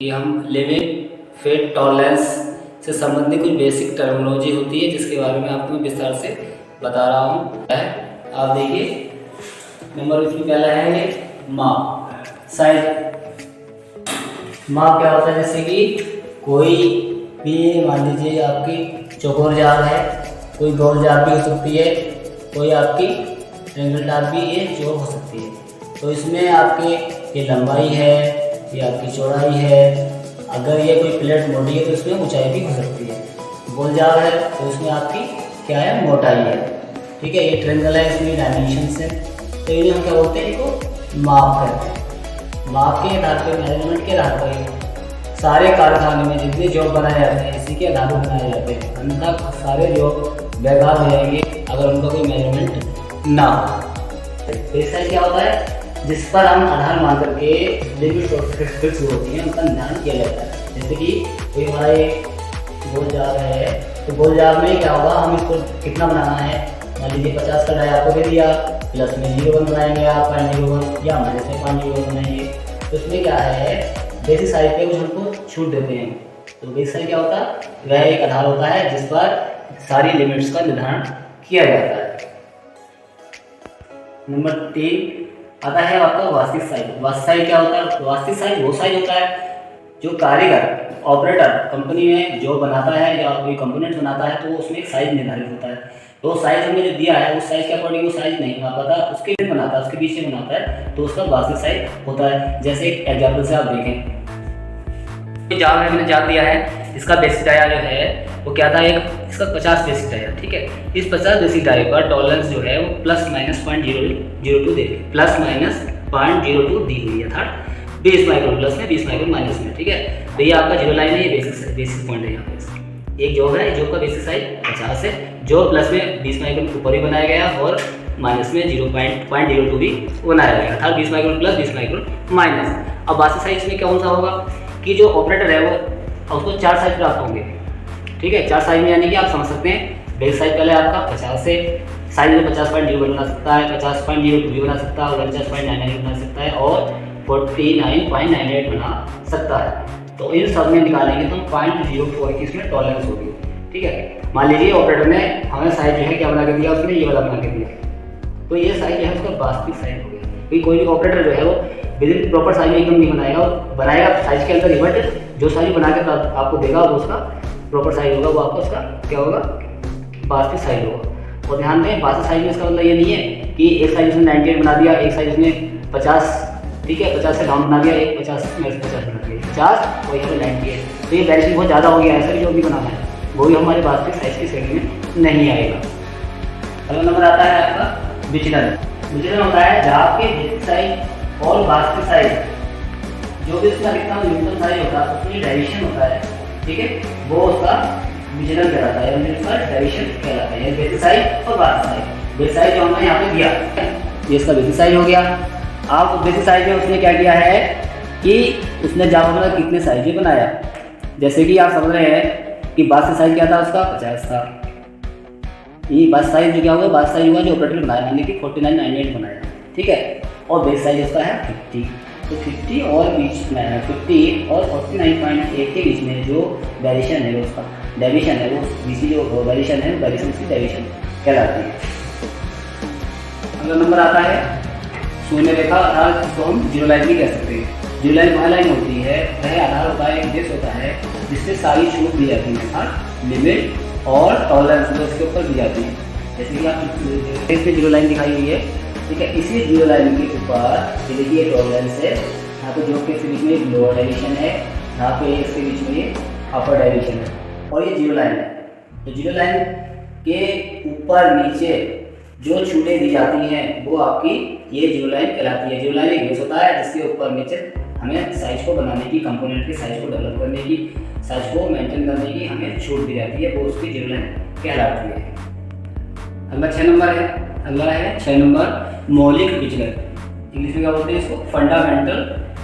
कि हम limit fate tolerance से संबंधित कुछ बेसिक टर्मिनोलॉजी होती है जिसके बारे में आपको मैं विस्तार से बता रहा हूँ। आप देखिए नंबर इसमें पहला है ये माप साइज। माप क्या होता है, जैसे कि कोई भी मान लीजिए आपकी चौकोर जार है, कोई गोल जार भी हो सकती है, कोई आपकी ट्रायंगल जार भी ये जो हो सकती है। तो इसमें आपके ये लंबाई है, ये आपकी चौड़ाई है। अगर ये कोई प्लेट मोटी है तो इसमें ऊंचाई भी हो सकती है। गोल जार है तो इसमें आपकी क्या है, मोटाई है। ठीक है, ये ट्रायंगल है, इसमें डायमेंशन है। तो ये हम क्या बोलते हैं, इनको माप करते हैं। माप के आधार पर, मेजरमेंट के आधार पर सारे कारखाने में जितने जॉब बनाए जाते हैं इसी के आधार पर बनाए जाते हैं, अन्यथा सारे जॉब बेकार हो जाएंगे अगर उनका कोई मेजरमेंट ना हो। बेस क्या होता है, जिस पर हम आधार मान करके लिमिट और फिक्स होती है उनका निर्धारण किया जाता है। जैसे कि कोई हमारा एक गोल जार है, तो गोल जार में क्या होगा, हम इसको कितना बनाना है, मान लीजिए 50 का डाई आपको दे दिया, प्लस में 0.1 बनाएंगे आप 0.01 या माइनस में 0.01 बनाएंगे। तो इसमें क्या है, बेसिक साइज पे कुछ हमको छूट देते हैं। तो बेसिक साइज क्या होता है, वह एक आधार होता है जिस पर सारी लिमिट्स का निर्धारण किया जाता है। नंबर 3 आता है आपका वास्तविक साइज। वास्तविक साइज क्या होता है, वास्तविक साइज वो साइज होता है जो कारीगर ऑपरेटर कंपनी में जो बनाता है या कोई कंपोनेंट बनाता है तो उसमें एक साइज निर्धारित होता है। तो साइज हमने जो दिया है उस साइज के अकॉर्डिंग वो साइज नहीं बना पाता, उसके लिए बनाता है, उसके बीच में बनाता है, तो उसका वास्तविक साइज होता है। जैसे एक एग्जाम्पल से आप देखें, जार हमने जार दिया है, इसका बेसिक डाया जो है वो क्या था, एक इसका 50 बेसिक डाया। ठीक है, इस 50 बेसिक डाये पर टॉलरेंस जो है वो प्लस माइनस 0.002 दे, प्लस माइनस 0.02 दी हुई है, अर्थात 20 माइक्रोन प्लस में 20 माइक्रोन माइनस में। ठीक है, तो ये आपका जीरो लाइन है, ये बेसिक पॉइंट है। यहाँ पे एक जॉब है, जॉब का बेसिक साइज 50 है, जो प्लस में 20 माइक्रोन ऊपर ही बनाया गया और माइनस में 0.02 भी बनाया गया, अर्थात 20 माइक्रोन प्लस 20 माइक्रोन माइनस। अब वास्तविक साइज में कौन सा होगा कि जो ऑपरेटर है वो उसको 4 साइज प्राप्त होंगे। ठीक है, 4 साइज में यानी कि आप समझ सकते हैं बेस साइज पहले आपका 50 से साइज में 50.0 बना सकता है, 50.02 भी बना सकता है, 49.99 बना सकता है और 49.98 बना सकता है। तो इन सब में निकालेंगे तो 0.04 की इसमें टॉलरेंस होगी। ठीक है, मान लीजिए ऑपरेटर ने हमें साइज जो है क्या बना के दिया, उसने ये वाला बना के दिया, तो ये साइज जो है उसका वास्तविक साइज हो गया। क्योंकि कोई भी ऑपरेटर जो है वो विदिन प्रॉपर साइज में एकदम नहीं बनाएगा, और बनाएगा साइज के अंदर ही, बट जो साइज बना के आपको देगा वो उसका प्रॉपर साइज होगा, वो आपका उसका क्या होगा, वास्तविक साइज होगा। और ध्यान दें, वास्तविक साइज में इसका मतलब ये नहीं है कि एक साइज उसने 98 बना दिया, एक साइज उसने 50, ठीक है 50 से डाउन बना दिया, एक 50 में 50 बना दिया, 50 और यहाँ 98, तो ये वेरिएशन बहुत ज़्यादा हो गया है। सर जो भी बनाना है वो भी हमारे वास्तविक साइज की श्रेणी में नहीं आएगा। अगला नंबर आता है आपका विचलन। विचलन होता है जहाँ आपके बेसिक साइज और वास्तविक साइज जो भी उसका कितना न्यूनतम साइज होता है उसमें डेविएशन होता है। ठीक है, वो उसका विचलन कहलाता है, यानी उसका डेविएशन कहलाता है। बेसिक साइज और वास्तविक साइज, बेसिक साइज जो हमने यहाँ पे दिया ये इसका बेसिक साइज हो गया। आप बेसिक साइज में उसने क्या किया है कि उसने जावा में कितने साइज ही बनाया। जैसे कि आप समझ रहे हैं कि वास्तविक साइज क्या था, उसका 50 था। ये वास्तविक साइज जो क्या हुआ, वास्तविक साइज हुआ जो ऑपरेटर बनाया, यानी कि 49.98 बनाया। ठीक है, और बेस साइज उसका है 50, तो 50 और बीच में 50 और 49.8 के बीच में जो वेरिएशन है उसका डेविएशन है, वो बीच जो वेरिएशन है वेरिएशन उसकी डेविएशन कहलाती है। अगला नंबर आता है शून्य रेखा, अर्थात जिसको हम जीरो लाइन भी कह सकते हैं। जीरो लाइन वह लाइन होती है, वह आधार होता है, एक बेस होता है जिससे सारी छूट दी जाती है, अर्थात लिमिट और टॉलरेंस जो इसके ऊपर दी जाती है। जैसे कि आप इस पे जीरो लाइन दिखाई हुई है, ठीक है, इसी जीरो लाइन के ऊपर ये देखिए टॉलरेंस है, यहाँ पे जो के इसके बीच में लोअर डेविएशन है, यहाँ पे इसके बीच में ये अपर डेविएशन है, और ये जीरो लाइन है। तो जीरो लाइन के ऊपर नीचे जो छूटें दी जाती हैं वो आपकी ये जीरो लाइन कहलाती है। जीरो लाइन एक बेस होता है जिसके ऊपर नीचे हमें साइज को बनाने की, कंपोनेंट के साइज को डेवलप करने की, साइज को मेंटेन करने की हमें छूट दी जाती है, वो उसकी जीरो लाइन कहलाती है। अगला 6 नंबर है, अगला है 6 नंबर मौलिक विचलन। इंग्लिश में क्या बोलते हैं इसको, फंडामेंटल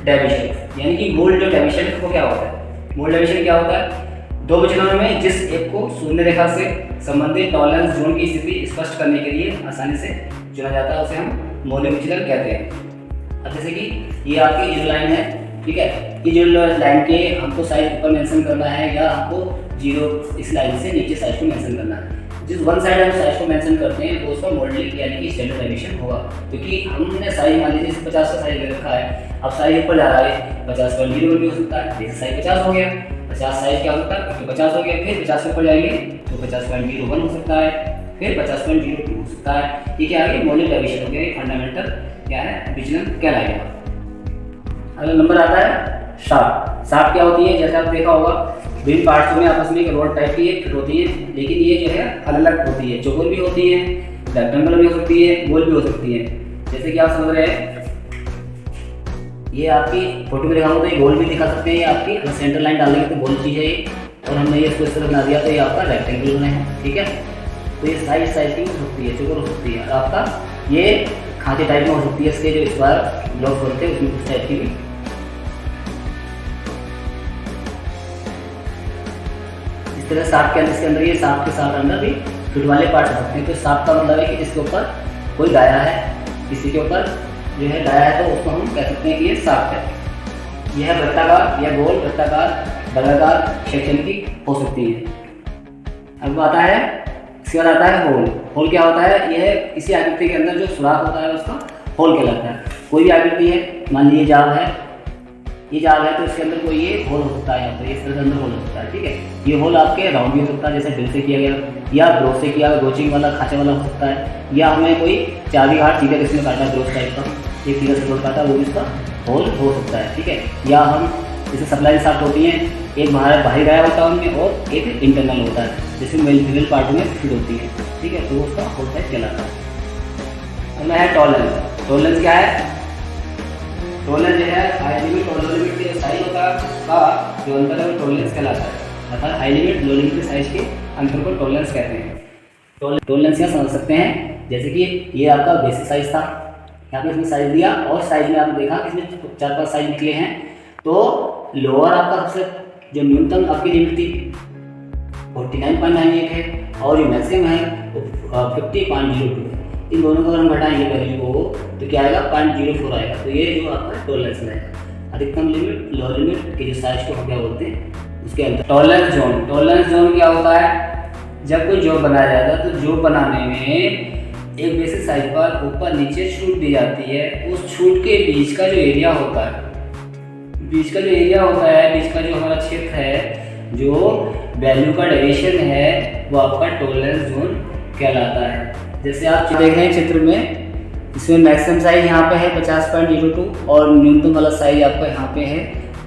डेविएशन, यानी कि मूल जो डेविएशन है वो क्या होता है। मूल डेविएशन क्या होता है, दो विचलनों में जिस एक को शून्य रेखा से संबंधित टॉलरेंस जोन की स्थिति स्पष्ट करने के लिए आसानी से चुना जाता है, उसे हम मौलिक विचलन कहते हैं। अब जैसे कि ये आपकी जीरो लाइन है, ठीक है। ये जो लाइन के हमको साइज ऊपर मेंशन करना है या हमको 0 इस लाइन से नीचे साइज को मेंशन करना है। जिस वन साइड हम साइज को मेंशन करते हैं वो उसका मॉडलिंग यानी कि स्टैंडर्ड डेविएशन होगा, क्योंकि हमने साइज मान लीजिए 50 का साइज ले रखा है, अब साइज ऊपर जा रहा है 50.0 भी हो सकता है, जैसे साइज 50 हो गया, 50 साइज क्या होता है तो 50 हो गया, फिर 50 से ऊपर जाएंगे तो 50.01 हो सकता है, फिर 50.02 हो सकता है। ये क्या है मॉडलिंग डेविएशन हो गया, फंडामेंटल क्या है विचलन कहलाएगा। अगला नंबर आता है शाफ्ट। शाफ्ट क्या होती है, जैसे आप देखा होगा विभिन्न पार्ट्स में आपस में एक रॉड टाइप की फिट होती है, लेकिन ये जो है अलग अलग होती है, चौकोर भी होती है, रेक्टेंगल भी हो सकती है, गोल भी हो सकती है। जैसे कि आप समझ रहे हैं ये आपकी फोटो में दिखाऊंगा तो ये गोल भी दिखा सकते हैं, ये आपकी सेंटर लाइन डालेंगे तो गोल चीज है ये, और हमने ये इसको इस तरह बना दिया तो ये आपका रेक्टेंगल बना है, ठीक है। तो ये साइज की हो सकती है, चौकोर हो सकती है, और आपका ये खांचे टाइप में हो सकती है, इसके जो स्क्वायर ब्लॉक होते हैं उसमें कुछ टाइप की भी। इस तरह शाफ्ट के अंदर, इसके अंदर ये शाफ्ट के साथ अंदर भी फिट वाले पार्ट हो सकते हैं। तो शाफ्ट का मतलब है कि जिसके ऊपर कोई डाया है, किसी के ऊपर जो है डाया है तो उसको हम कह सकते हैं कि ये शाफ्ट है। यह वृत्ताकार या गोल, वृत्ताकार, वर्गाकार सेक्शन की हो सकती है। अब आता है इसके बाद आता है होल। होल क्या होता है, यह इसी आकृति के अंदर जो सुराख होता है उसका होल कहलाता है। कोई भी आकृति है, मान लीजिए जाल है, ये जाल है तो इसके अंदर कोई ये होल हो सकता है, यहाँ पर इस तरह के अंदर होल हो सकता है, ठीक है। ये होल आपके राउंड भी हो सकता है जैसे ड्रिल से किया गया, या ब्रोच से किया गया, ब्रोचिंग वाला खांचे वाला हो सकता है, या हमें कोई चाबी घाट सीधे इसमें काटा ब्रोच टाइप का, एक सीधा से काटा वो भी इसका होल हो सकता है, ठीक है। या हम जैसे सप्लाई शाफ्ट होती हैं, एक बाहरी गाया होता है उनमें और एक इंटरनल होता है, जैसे मेल फीमेल पार्ट में फिट होती है, ठीक है, तो उसका होल टाइप कहलाता है। अगला है टॉलरेंस। टॉलरेंस क्या है, टॉलरेंस जो है हाई लिमिट और लो लिमिट के साइज होता का जो अंतर है वो टॉलरेंस कहलाता है, अर्थात हाई लिमिट लो लिमिट के साइज के अंतर को टॉलरेंस कहते हैं। टॉलरेंस क्या समझ सकते हैं, जैसे कि ये आपका बेसिक साइज था, यहाँ पे इसमें साइज दिया और साइज में आपने देखा इसमें 4-5 साइज निकले हैं, तो लोअर आपका सबसे जो न्यूनतम आपकी लिमिट थी 49.98 है और जो मैक्सिमम है वो 50.02 है। इन दोनों को अगर हम घटाएंगे वैल्यू को तो क्या आएगा 0.04 आएगा। तो ये जो आपका टॉलरेंस है, अधिकतम लिमिट लोअर लिमिट के जो साइज को हम क्या बोलते हैं उसके अंदर। Tolerance zone. टॉलरेंस जोन क्या होता है, जब कोई जॉब बनाया जाता है तो जॉब बनाने में एक बेसिक साइज पर ऊपर नीचे छूट दी जाती है, उस छूट के बीच का जो एरिया होता है, बीच का जो एरिया होता है, बीच का जो हमारा क्षेत्र है, जो वैल्यू का डेविएशन है वो आपका टॉलरेंस जोन कहलाता है। जैसे आप देख रहे हैं चित्र में, इसमें मैक्सिमम साइज यहाँ पे है 50.02 और न्यूनतम वाला साइज आपका यहाँ पे है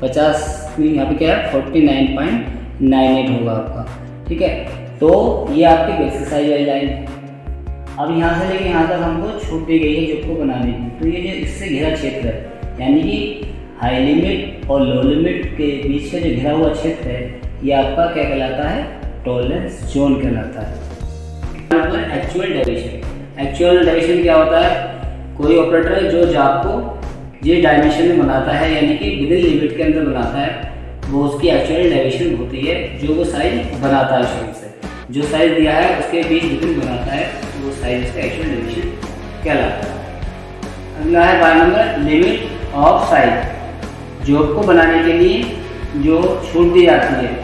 50, यहाँ पे क्या है 49.98 होगा आपका, ठीक है। तो ये आपकी बेसिक साइज वाली लाइन है। अब यहाँ से लेके यहाँ तक हमको छूट दी गई है जॉब को बनाने की, तो ये जो इससे घिरा क्षेत्र है यानी कि हाई लिमिट और लो लिमिट के बीच का जो घिरा हुआ क्षेत्र है ये आपका क्या कहलाता है, टॉलरेंस जोन कहलाता है। Actual deviation. एक्चुअल डेविएशन क्या होता है, कोई ऑपरेटर जो जॉब को ये डायमेंशन में बनाता है यानी कि विदिन लिमिट के अंदर बनाता है, वो उसकी एक्चुअल डेविएशन होती है, जो वो साइज बनाता है शुरू से, जो साइज दिया है उसके बीच विदिन बनाता है तो वो साइज उसका एक्चुअल डेविएशन कहलाता है। अगला है 12 number limit of size. Job को बनाने के लिए जो छूट दी जाती है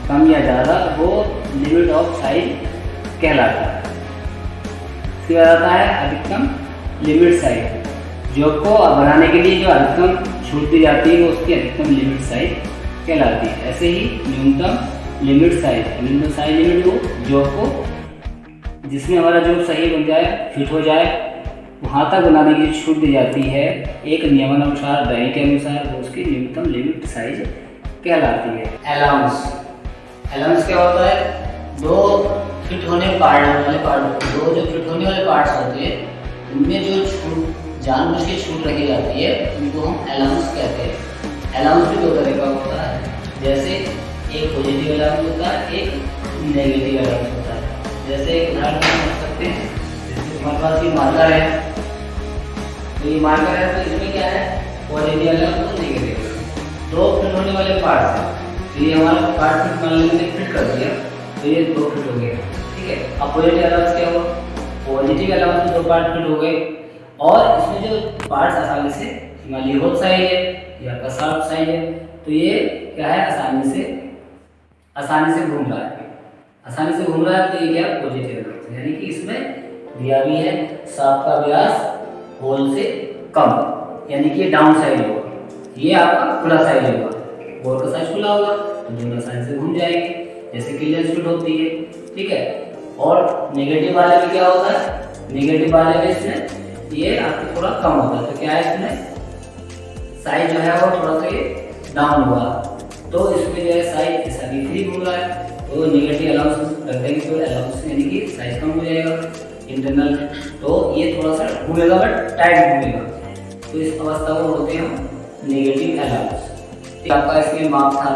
कम या ज़्यादा वो लिमिट ऑफ साइज कहलाता है। इसके बाद आता है अधिकतम लिमिट साइज। जॉब को बनाने के लिए जो अधिकतम छूट दी जाती है वो उसकी अधिकतम लिमिट साइज कहलाती है। ऐसे ही न्यूनतम लिमिट साइज, न्यूनतम साइज लिमिट वो जॉब को जिसमें हमारा जॉब सही बन जाए, फिट हो जाए, वहाँ तक बनाने की छूट दी जाती है एक नियमानुसार दही के अनुसार, वो उसकी न्यूनतम लिमिट साइज कहलाती है। अलाउंस। अलाउंस क्या होता है, दो फिट होने वाले पार्ट, दो जो फिट होने वाले पार्ट्स होते हैं उनमें जो छूट जानबूझ के छूट रखी जाती है उनको हम अलाउंस कहते हैं। अलाउंस भी दो तरह का होता है, जैसे एक पॉजिटिव अलाउंस होता है, एक नेगेटिव अलाउंस होता है। जैसे एक उदाहरण समझ सकते हैं, जैसे हमारे पास ये मार्कर है, तो ये मार्कर है तो इसमें क्या है पॉजिटिव अलाउंस और नेगेटिव अलाउंस। दो फिट होने वाले पार्ट्स हैं, तो ये हमारा पार्ट मान लेंगे फिट कर दिया तो ये दो फिट हो गए, ठीक है। अब पॉजिटिव अलाउंस क्या हुआ, पॉजिटिव अलाउंस में दो पार्ट फिट हो गए और इसमें जो पार्ट्स आसानी से मान लीजिए होल साइज है ये आपका शार्प साइड है। तो ये क्या है, आसानी से घूम रहा है, आसानी से घूम रहा है। तो ये क्या पॉजिटिव एलाउंस, यानी कि इसमें दिया भी है शाफ्ट का व्यास होल से कम, यानी कि डाउन साइड होगा। ये आपका खुला साइड होगा, बोर का साइज खुला होगा तो दोनों आसानी से घूम जाएंगे, जैसे क्लियरेंस फिट होती है। ठीक है। और नेगेटिव वाले में क्या होता है, नेगेटिव वाले में इसमें ये आपको थोड़ा कम होता है। तो क्या है, इसमें साइज जो है वो थोड़ा सा ये डाउन हुआ, तो इसमें जो है साइज ऐसा भी फ्री घूम रहा है। तो नेगेटिव अलाउंस रख देंगे तो अलाउंस यानी कि साइज कम हो जाएगा इंटरनल, तो ये थोड़ा सा घूमेगा बट टाइट घूमेगा। तो इस अवस्था को बोलते हैं हम नेगेटिव अलाउंस। आपका इसमें माप था,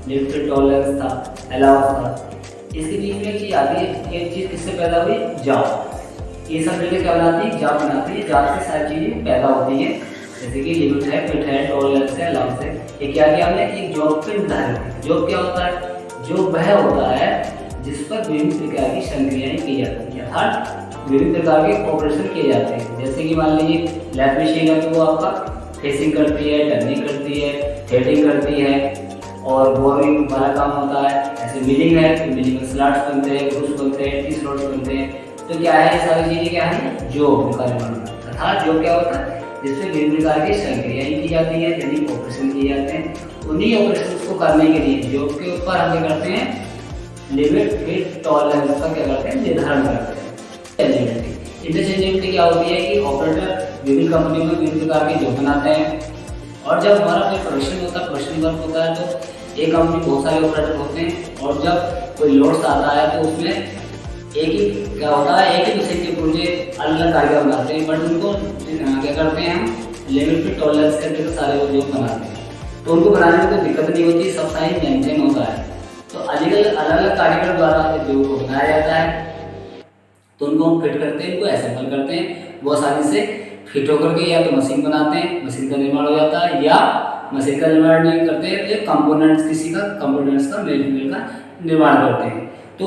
लिफ्ट टॉलरेंस था, अलाउंस था। इसके बीच में चीज आती है, एक चीज किससे पैदा हुई, जाप। ये सब मिलकर क्या बनाती है, जाप बनाती है। जाप से सारी चीजें पैदा होती है, जैसे कि लिमिट है, फिट है, टॉलरेंस है, अलाउंस है। ये क्या किया हमने, एक जॉब पे उदाहरण। जॉब क्या होता है, जो वह होता है जिस पर विभिन्न प्रकार की संक्रियाएं की जाती हैं, अर्थात विभिन्न प्रकार के ऑपरेशन किए जाते हैं। जैसे कि मान लीजिए लैप मशीन है, तो वो आपका फेसिंग करती है, टर्निंग करती है, हेडिंग करती है, और बोरिंग वाला काम होता है। ऐसे मिलिंग है, तो मिलिंग में स्लॉट्स बनते हैं, ग्रूव्स बनते हैं, टी स्लॉट्स बनते हैं। तो क्या है, ये सारी चीजें क्या है, जॉब का निर्माण, अर्थात जॉब क्या होता है, जिसमें विभिन्न प्रकार की संक्रियाएं की जाती है, यानी ऑपरेशन किए जाते हैं। उन्हीं ऑपरेशन को करने के लिए जॉब के ऊपर हम क्या करते हैं, लिमिट फिट टॉलरेंस का क्या करते हैं, निर्धारण करते हैं। इंटरचेंजेबिलिटी क्या होती है कि ऑपरेटर विभिन्न कंपनियों में विभिन्न प्रकार के जॉब बनाते हैं, और जब हमारा कोई प्रोडक्शन होता है, प्रोडक्शन वर्क होता है, तो एक कंपनी बहुत सारे ऑपरेटर होते हैं, और जब कोई लोड्स आता है तो उसमें एक ही क्या होता है, एक ही मशीन के पुर्जे अलग अलग कारीगर बनाते हैं, बट उनको क्या करते हैं हम, लिमिट फिट टॉलरेंस करके तो सारे जॉब बनाते हैं। तो उनको बनाने में कोई दिक्कत नहीं होती, सब साइज मेंटेन होता है। तो अलग अलग कारीगर द्वारा जो को बनाया जाता है, तो उनको हम फिट करते हैं, उनको असेंबल करते हैं, वो आसानी से फिट होकर के या तो मशीन बनाते हैं, मशीन का निर्माण हो जाता है, या मशीन का निर्माण नहीं करते हैं तो कंपोनेंट्स, किसी का कंपोनेंट्स का मेटेरियल का निर्माण करते हैं, तो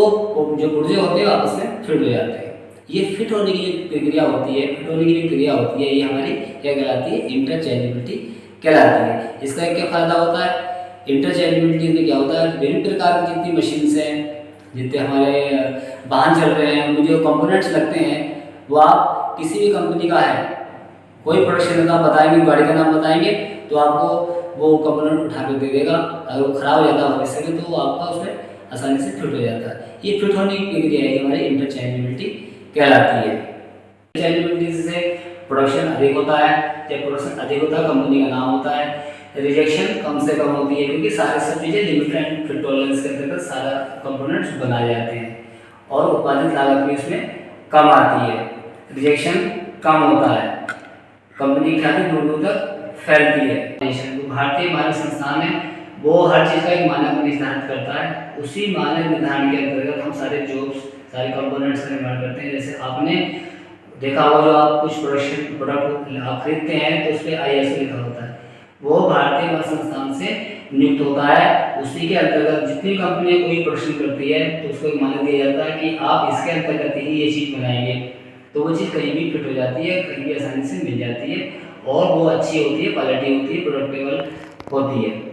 जो पुर्जे होते हैं आपस में फिट हो जाते हैं। ये फिट होने की प्रक्रिया होती है, फिट होने की प्रक्रिया होती है, ये हमारी क्या कहलाती है, इंटरचेंजेबिलिटी कहलाती है। इसका क्या फायदा होता है, इंटरचेंजेबिलिटी में क्या होता है, विभिन्न प्रकार की जितनी मशीन्स हैं, जितने हमारे वाहन चल रहे हैं, उनमें जो कंपोनेंट्स लगते हैं, वो आप किसी भी कंपनी का है, कोई प्रोडक्शन का बताएंगे, गाड़ी का नाम बताएंगे, तो आपको वो कंपोनेंट उठा के दे देगा। अगर वो खराब हो जाता है भविष्य में, तो वो आपका उसमें आसानी से फिट हो जाता है। ये फिट होने की प्रक्रिया है हमारी इंटरचेंजेबिलिटी कहलाती है। इंटरचेंजेबिलिटी से प्रोडक्शन अधिक होता है, जब प्रोडक्शन अधिक होता है कंपनी का नाम होता है, रिजेक्शन कम से कम होती है, क्योंकि सारी सब चीज़ें लिमिट एंड फिट टॉलरेंस के अंतर्गत सारा कंपोनेंट्स बनाए जाते हैं, और उत्पादित लागत भी इसमें कम आती है, रिजेक्शन कम होता है, कंपनी की ख्याति दूर दूर तक फैलती है। तो भारतीय मानक संस्थान है, वो हर चीज़ का एक मानक निर्धारित करता है, उसी मानक निर्धारण के अंतर्गत हम सारे जॉब्स, सारे कंपोनेंट्स का निर्माण करते हैं। जैसे आपने देखा होगा, जो आप कुछ प्रोडक्ट आप खरीदते हैं तो उस पर ISO लिखा होता है, वो भारतीय मानक संस्थान से नियुक्त होता है। उसी के अंतर्गत जितनी कंपनियां कोई प्रोडक्शन करती है, तो उसको एक मानक दिया जाता है कि आप इसके अंतर्गत ही ये चीज़ बनाएंगे, तो वो चीज़ कहीं भी फिट हो जाती है, कहीं भी आसानी से मिल जाती है, और वो अच्छी होती है, क्वालिटी होती है, प्रोडक्टेबल होती है।